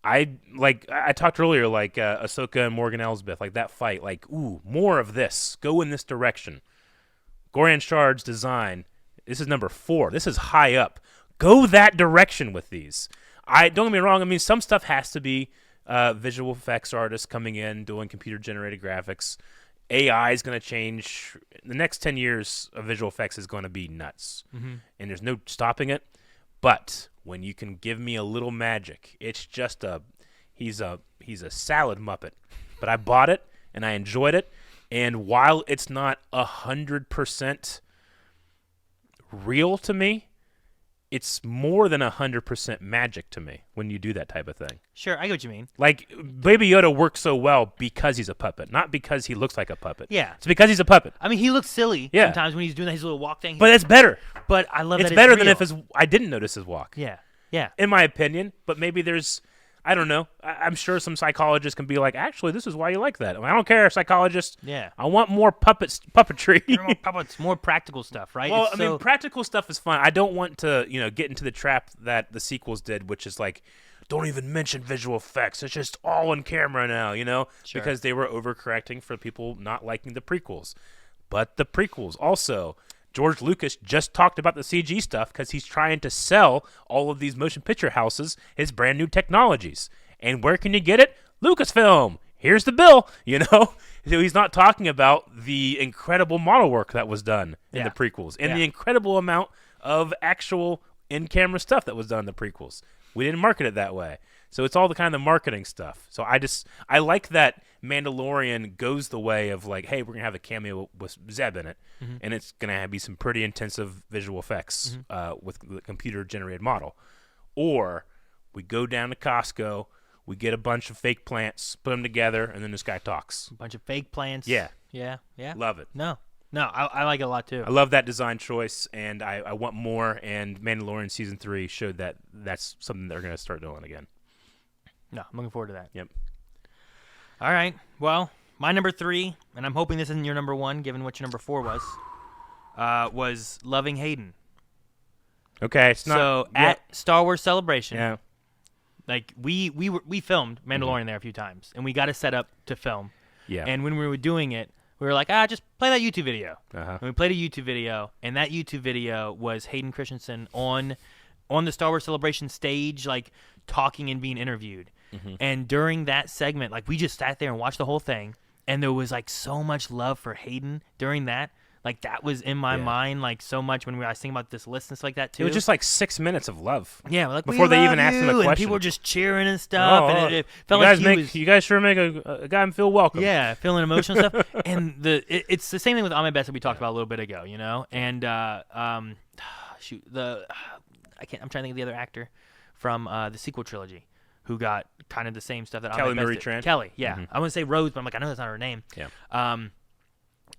I talked earlier, like Ahsoka and Morgan Elsbeth, like that fight, like, ooh, more of this. Go in this direction. Gorian Shard's design, this is number 4. This is high up. Go that direction with these. Don't get me wrong, I mean, some stuff has to be visual effects artists coming in, doing computer-generated graphics. AI is going to change. The next 10 years of visual effects is going to be nuts, and there's no stopping it. But when you can give me a little magic, it's just he's a salad Muppet. But I bought it and I enjoyed it, and while it's not 100% real to me, it's more than 100% magic to me when you do that type of thing. Sure, I get what you mean. Like, Baby Yoda works so well because he's a puppet, not because he looks like a puppet. Yeah. It's because he's a puppet. I mean, he looks silly sometimes when he's doing his little walk thing. But it's better. But I love that it's better real. than if I didn't notice his walk. Yeah. Yeah. In my opinion, but maybe there's, I don't know. I'm sure some psychologists can be like, actually, this is why you like that. I don't care, psychologist. Yeah. I want more puppetry. More puppets, more practical stuff, right? Well, I mean, practical stuff is fun. I don't want to, get into the trap that the sequels did, which is like, don't even mention visual effects. It's just all on camera now, Sure. because they were overcorrecting for people not liking the prequels. But the prequels also, George Lucas just talked about the CG stuff because he's trying to sell all of these motion picture houses his brand new technologies. And where can you get it? Lucasfilm. Here's the bill, So he's not talking about the incredible model work that was done in the prequels and the incredible amount of actual in-camera stuff that was done in the prequels. We didn't market it that way. So it's all the kind of marketing stuff. So I like that Mandalorian goes the way of like, hey, we're going to have a cameo with Zeb in it, and it's going to be some pretty intensive visual effects with the computer-generated model. Or we go down to Costco, we get a bunch of fake plants, put them together, and then this guy talks. A bunch of fake plants. Yeah. Yeah. Love it. No, I like it a lot too. I love that design choice, and I want more, and Mandalorian Season 3 showed that that's something they're going to start doing again. No, I'm looking forward to that. Yep. All right. Well, my number 3, and I'm hoping this isn't your number 1, given what your number 4 was Loving Hayden. Okay, it's not. So at Star Wars Celebration, yeah, like we filmed Mandalorian there a few times, and we got it set up to film. Yeah. And when we were doing it, we were like, just play that YouTube video. And we played a YouTube video, and that YouTube video was Hayden Christensen on the Star Wars Celebration stage, like talking and being interviewed. And during that segment, like we just sat there and watched the whole thing, and there was like so much love for Hayden during that. Like that was in my mind, like so much when I was thinking about this list and stuff like that too. It was just like 6 minutes of love. Yeah, like before they even asked him a question, and people were just cheering and stuff, and it felt you guys sure make a guy feel welcome. Yeah, feeling emotional stuff. And it's the same thing with Ahmed Best that we talked about a little bit ago, you know. And I'm trying to think of the other actor from the sequel trilogy who got kind of the same stuff that Kelly Marie Tran. Kelly, yeah. I want to say Rose, but I'm like, I know that's not her name. Yeah.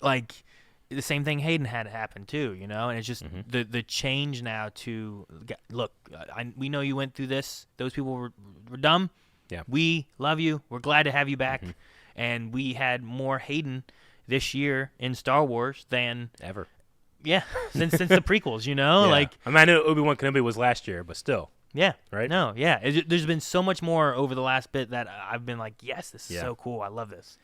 Like the same thing Hayden had happen too, you know, and it's just the change now to look. We know you went through this. Those people were dumb. Yeah. We love you. We're glad to have you back, and we had more Hayden this year in Star Wars than ever. Yeah, since the prequels, you know, like I mean, I know Obi-Wan Kenobi was last year, but still. Yeah. Right? No, yeah. There's been so much more over the last bit that I've been like, yes, this is so cool. I love this.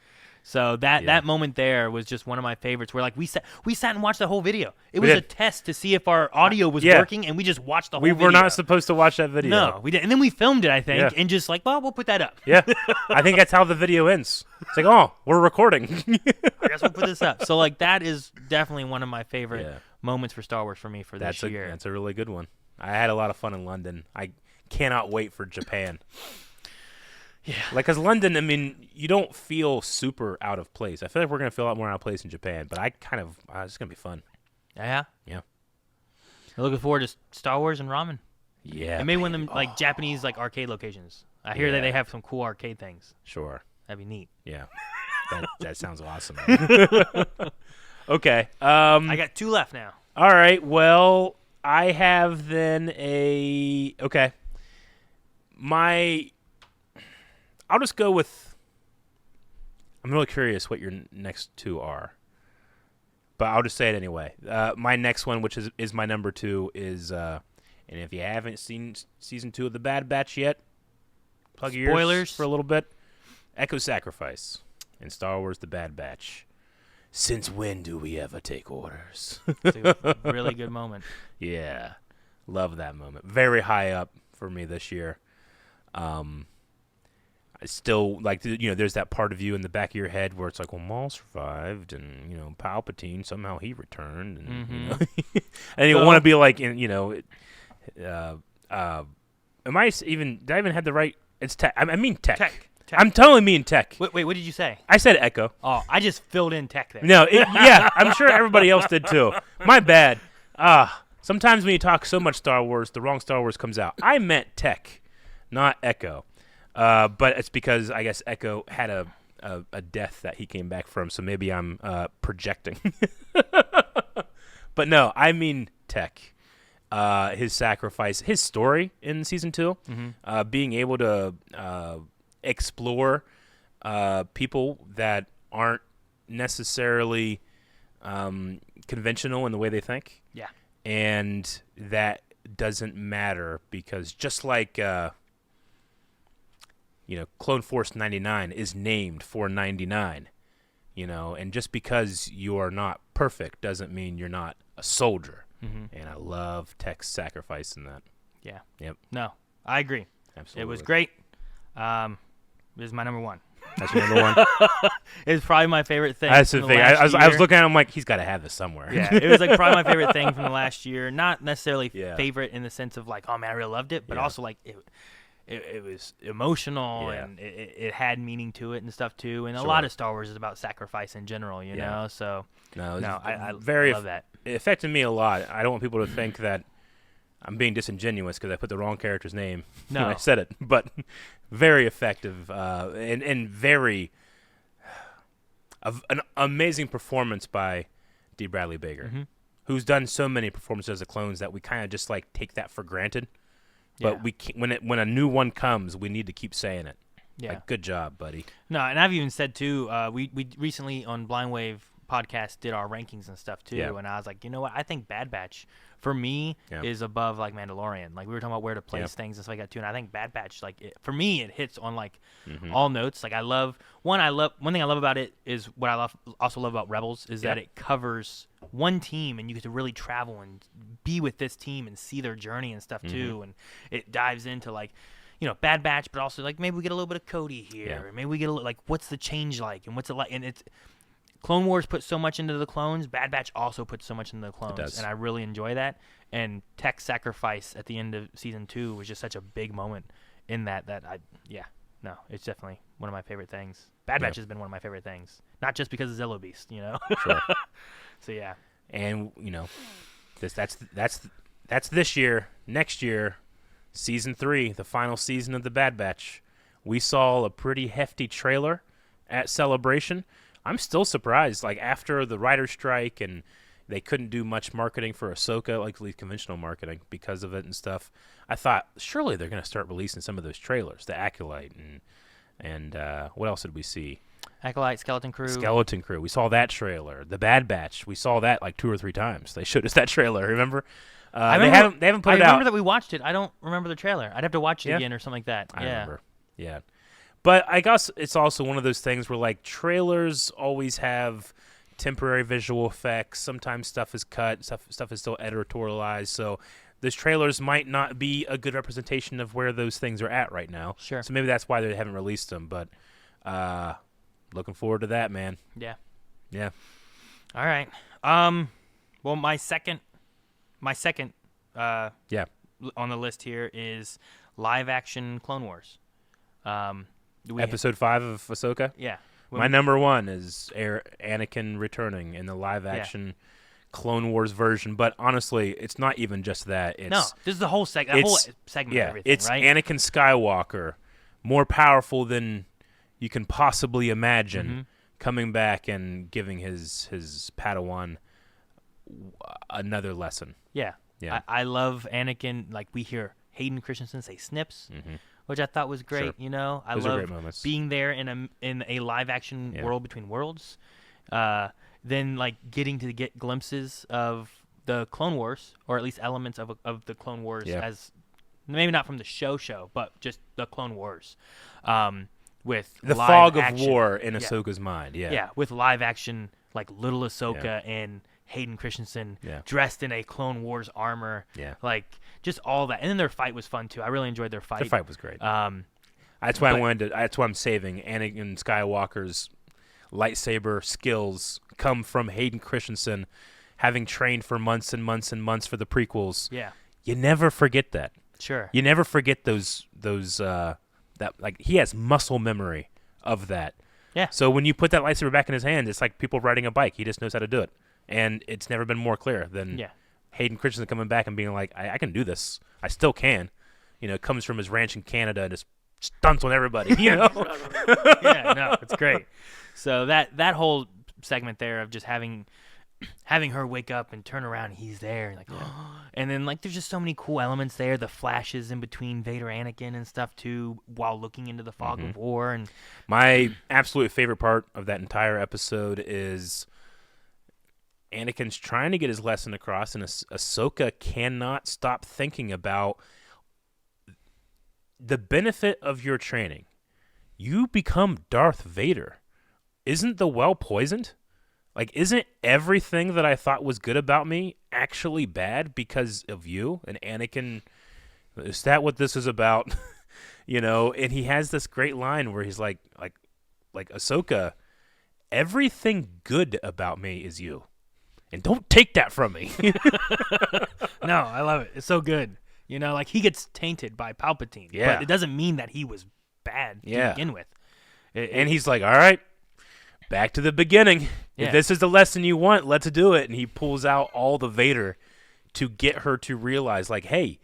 So that moment there was just one of my favorites where like we sat and watched the whole video. It was a test to see if our audio was working, and we just watched the whole video. We were not supposed to watch that video. No, we didn't. And then we filmed it, I think, and just like, well, we'll put that up. Yeah. I think that's how the video ends. It's like, oh, we're recording. I guess we'll put this up. So like that is definitely one of my favorite moments for Star Wars for me for this year. That's a really good one. I had a lot of fun in London. I cannot wait for Japan. Yeah. Like, because London, I mean, you don't feel super out of place. I feel like we're going to feel a lot more out of place in Japan, but it's going to be fun. Yeah? Yeah. I'm looking forward to Star Wars and ramen. Yeah. And maybe one of them, like, Japanese, like, arcade locations. I hear that they have some cool arcade things. Sure. That'd be neat. Yeah. That sounds awesome. Okay. I got 2 left now. All right. Well, I have then okay. I'll just go with, I'm really curious what your next 2 are, but I'll just say it anyway. My next one, which is my number 2, is, and if you haven't seen Season 2 of The Bad Batch yet, plug your ears for a little bit. Echo Sacrifice in Star Wars The Bad Batch. Since when do we ever take orders? It's a really good moment. Yeah. Love that moment. Very high up for me this year. I still, like, there's that part of you in the back of your head where it's like, well, Maul survived, and, Palpatine, somehow he returned. And, and you want to be like, did I even have the right, it's tech. I mean tech. Tech. I'm totally mean tech. Wait, what did you say? I said Echo. Oh, I just filled in tech there. No, I'm sure everybody else did too. My bad. Sometimes when you talk so much Star Wars, the wrong Star Wars comes out. I meant tech, not Echo. But it's because I guess Echo had a death that he came back from, so maybe I'm projecting. But no, I mean tech. His sacrifice, his story in Season 2, being able to explore people that aren't necessarily conventional in the way they think. Yeah. And that doesn't matter because just like Clone Force 99 is named for 99, and just because you are not perfect doesn't mean you're not a soldier. And I love Tech's sacrifice in that. Yeah. Yep. No, I agree. Absolutely. It was great. This is my number 1. That's your number one. It's probably my favorite thing. That's the thing. I was looking at him like he's got to have this somewhere. Yeah, it was like probably my favorite thing from the last year. Not necessarily Yeah. favorite in the sense of like, oh man, I really loved it, but also like it was emotional and it had meaning to it and stuff too. And a lot of Star Wars is about sacrifice in general, you know. So I love that. It affected me a lot. I don't want people to think that I'm being disingenuous because I put the wrong character's name when I said it, but very effective and very an amazing performance by D. Bradley Baker, who's done so many performances as the clones that we kind of just like take that for granted. But we can't, when a new one comes, we need to keep saying it. Yeah, like, good job, buddy. No, and I've even said too. We recently on Blind Wave podcast did our rankings and stuff too, and I was like, you know what? I think Bad Batch for me is above like Mandalorian. Like we were talking about where to place things and stuff like that too, and I think Bad Batch for me it hits on like all notes. Like one thing I love about it is what I also love about Rebels is that it covers one team and you get to really travel and be with this team and see their journey and stuff too, and it dives into like, you know, Bad Batch, but also like maybe we get a little bit of Cody here, or maybe we get a little, like what's the change like and what's it like, and it's Clone Wars put so much into the clones. Bad Batch also puts so much into the clones, it does. And I really enjoy that. And Tech's sacrifice at the end of season 2 was just such a big moment in that it's definitely one of my favorite things. Bad Batch has been one of my favorite things, not just because of Zilla Beast, you know. Sure. So yeah, and you know, that's this year. Next year, season 3, the final season of the Bad Batch. We saw a pretty hefty trailer at Celebration. I'm still surprised, like, after the writer's strike and they couldn't do much marketing for Ahsoka, like at least conventional marketing, because of it and stuff. I thought, surely they're going to start releasing some of those trailers, the Acolyte, and what else did we see? Acolyte, Skeleton Crew. Skeleton Crew. We saw that trailer. The Bad Batch. We saw that like 2 or 3 times. They showed us that trailer, remember? They haven't put it out. I remember that we watched it. I don't remember the trailer. I'd have to watch it again or something like that. I remember. Yeah. But I guess it's also one of those things where, like, trailers always have temporary visual effects. Sometimes stuff is cut. Stuff is still editorialized. So those trailers might not be a good representation of where those things are at right now. Sure. So maybe that's why they haven't released them. But looking forward to that, man. Yeah. Yeah. All right. Well, my second on the list here is live-action Clone Wars. Episode 5 of Ahsoka? Yeah. My number 1 is Anakin returning in the live-action Clone Wars version. But honestly, it's not even just that. This is the whole segment. Of everything, it's right? Anakin Skywalker, more powerful than you can possibly imagine, coming back and giving his Padawan another lesson. Yeah. I love Anakin. Like, we hear Hayden Christensen say snips. Which I thought was great, you know. I love being there in a live action world between worlds. Then like getting to get glimpses of the Clone Wars, or at least elements of the Clone Wars, as maybe not from the show, but just the Clone Wars. With the live fog action. of war in Ahsoka's mind. Yeah, with live action, like little Ahsoka and Hayden Christensen dressed in a Clone Wars armor. Yeah. Like, just all that. And then their fight was fun, too. I really enjoyed their fight. Their fight was great. That's why that's why I'm saving Anakin Skywalker's lightsaber skills come from Hayden Christensen, having trained for months and months and months for the prequels. Yeah. You never forget that. Sure. You never forget those that, like, he has muscle memory of that. Yeah. So when you put that lightsaber back in his hand, it's like people riding a bike. He just knows how to do it. And it's never been more clear than Hayden Christensen coming back and being like, I can do this. I still can. You know, comes from his ranch in Canada and just stunts on everybody, you know? It's great. So that whole segment there of just having her wake up and turn around and he's there. Like, and then, like, there's just so many cool elements there. The flashes in between Vader Anakin and stuff, too, while looking into the fog of war. And my absolute favorite part of that entire episode is Anakin's trying to get his lesson across, and Ahsoka cannot stop thinking about the benefit of your training. You become Darth Vader. Isn't the well poisoned? Like, isn't everything that I thought was good about me actually bad because of you? And Anakin, is that what this is about? You know, and he has this great line where he's like, like Ahsoka, everything good about me is you. And don't take that from me. No, I love it. It's so good. You know, like he gets tainted by Palpatine. Yeah. But it doesn't mean that he was bad to begin with. And he's like, all right, back to the beginning. Yeah. If this is the lesson you want, let's do it. And he pulls out all the Vader to get her to realize, like, hey,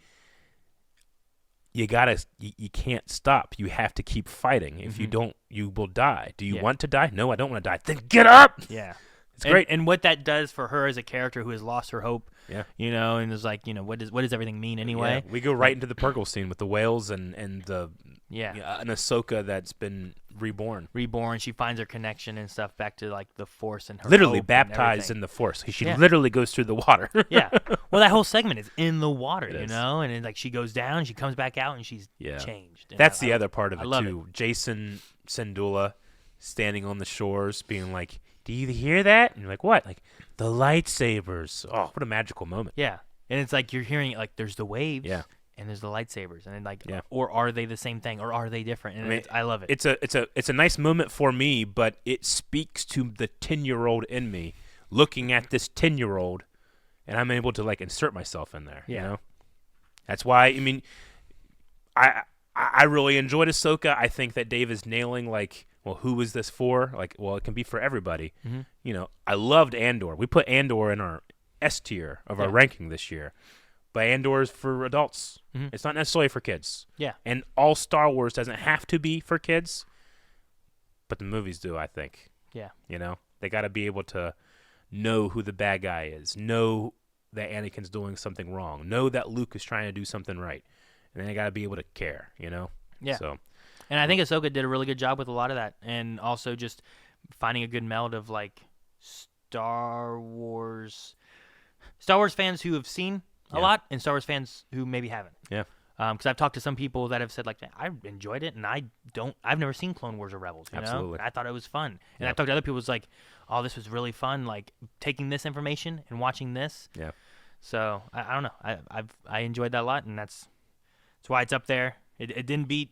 you can't stop. You have to keep fighting. If you don't, you will die. Do you want to die? No, I don't want to die. Then get up. Yeah. It's great. And what that does for her as a character who has lost her hope, yeah, you know, and is like, you know, what does everything mean anyway? Yeah. We go right into the Purgle scene with the whales and the an Ahsoka that's been reborn. She finds her connection and stuff back to like the Force and her literally hope baptized in the Force. She literally goes through the water. Yeah. Well, that whole segment is in the water, you know, and then, like she goes down, she comes back out, and she's changed. And that's the other part of it too. Jason Syndulla standing on the shores, being like, "Do you hear that?" And you're like, "What?" Like the lightsabers. Oh, what a magical moment. Yeah, and it's like you're hearing it. Like there's the waves. Yeah. And there's the lightsabers, and then like, or are they the same thing, or are they different? And I love it. It's a nice moment for me, but it speaks to the 10-year-old in me, looking at this 10-year-old, and I'm able to like insert myself in there. Yeah. You know, that's why. I mean, I really enjoyed Ahsoka. I think that Dave is nailing like, well, who is this for? Like, well, it can be for everybody. Mm-hmm. You know, I loved Andor. We put Andor in our S tier of our ranking this year. But Andor is for adults. Mm-hmm. It's not necessarily for kids. Yeah. And all Star Wars doesn't have to be for kids, but the movies do, I think. Yeah. You know, they got to be able to know who the bad guy is, know that Anakin's doing something wrong, know that Luke is trying to do something right, and then they got to be able to care, you know? Yeah. So, and I think Ahsoka did a really good job with a lot of that, and also just finding a good meld of like Star Wars fans who have seen a lot, and Star Wars fans who maybe haven't. Yeah. Because I've talked to some people that have said like, I enjoyed it, and I've never seen Clone Wars or Rebels. You know, and I thought it was fun. And I've talked to other people who's like, oh, this was really fun. Like taking this information and watching this. Yeah. So I don't know. I enjoyed that a lot, and that's why it's up there. It didn't beat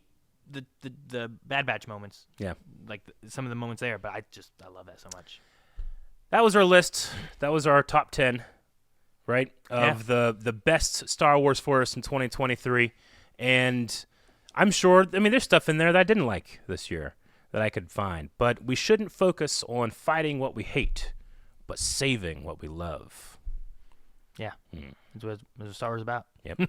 the Bad Batch moments. Yeah. Like some of the moments there, but I love that so much. That was our list. That was our top 10. Right, of the best Star Wars for us in 2023, and I'm sure. I mean, there's stuff in there that I didn't like this year that I could find, but we shouldn't focus on fighting what we hate, but saving what we love. Yeah, that's what Star Wars is about. Yep.